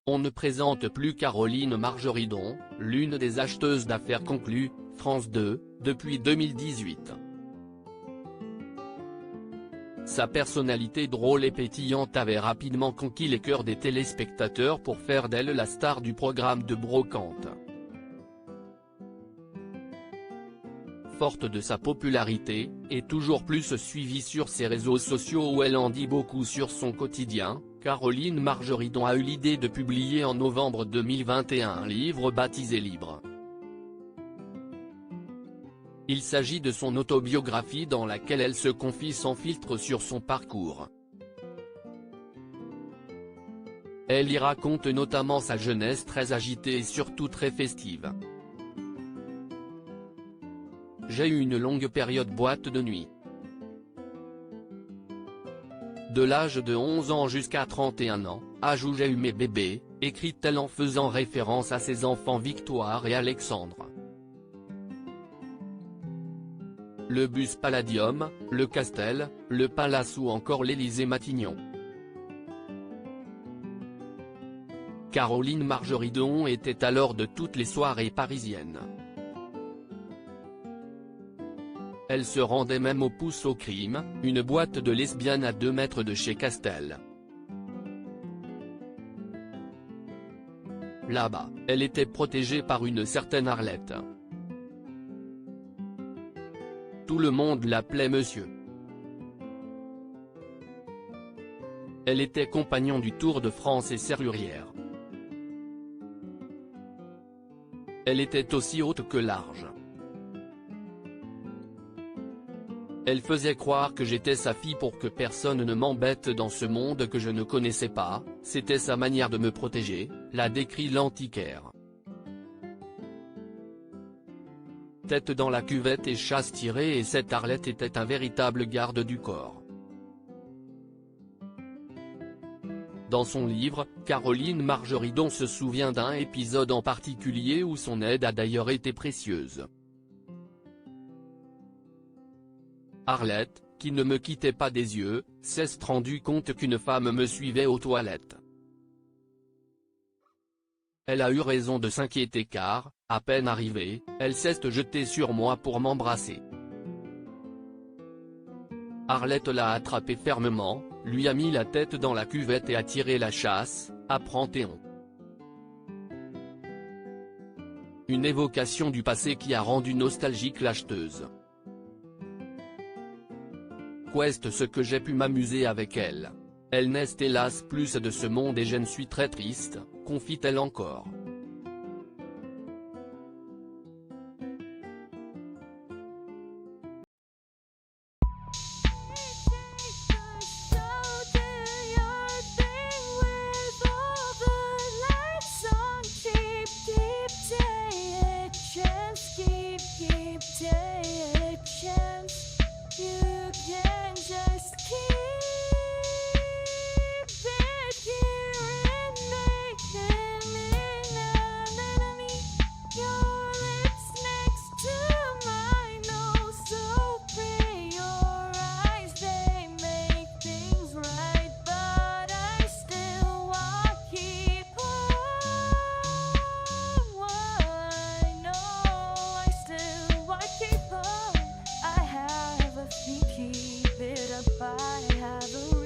On ne présente plus Caroline Margeridon, l'une des acheteuses d'affaires conclues, France 2, depuis 2018. Sa personnalité drôle et pétillante avait rapidement conquis les cœurs des téléspectateurs pour faire d'elle la star du programme de Brocante. Forte de sa popularité, et toujours plus suivie sur ses réseaux sociaux où elle en dit beaucoup sur son quotidien, Caroline Margeridon a eu l'idée de publier en novembre 2021 un livre baptisé Libre. Il s'agit de son autobiographie dans laquelle elle se confie sans filtre sur son parcours. Elle y raconte notamment sa jeunesse très agitée et surtout très festive. J'ai eu une longue période boîte de nuit. De l'âge de 11 ans jusqu'à 31 ans, âge où j'ai eu mes bébés, écrit-elle en faisant référence à ses enfants Victoire et Alexandre. Le bus Palladium, le Castel, le Palace ou encore l'Élysée-Matignon. Caroline Margeridon était alors de toutes les soirées parisiennes. Elle se rendait même au Pouce au Crime, une boîte de lesbiennes à 2 mètres de chez Castel. Là-bas, elle était protégée par une certaine Arlette. Tout le monde l'appelait monsieur. Elle était compagnon du Tour de France et serrurière. Elle était aussi haute que large. Elle faisait croire que j'étais sa fille pour que personne ne m'embête dans ce monde que je ne connaissais pas, c'était sa manière de me protéger, l'a décrit l'antiquaire. Tête dans la cuvette et chasse tirée, et cette Arlette était un véritable garde du corps. Dans son livre, Caroline Margeridon se souvient d'un épisode en particulier où son aide a d'ailleurs été précieuse. Arlette, qui ne me quittait pas des yeux, s'est rendu compte qu'une femme me suivait aux toilettes. Elle a eu raison de s'inquiéter car, à peine arrivée, elle s'est jetée sur moi pour m'embrasser. Arlette l'a attrapé fermement, lui a mis la tête dans la cuvette et a tiré la chasse, apprend Théon. Une évocation du passé qui a rendu nostalgique l'acheteuse. Qu'est ce que j'ai pu m'amuser avec elle. Elle n'est hélas plus de ce monde et je ne suis très triste, confie-t-elle encore. Keep it up, I have a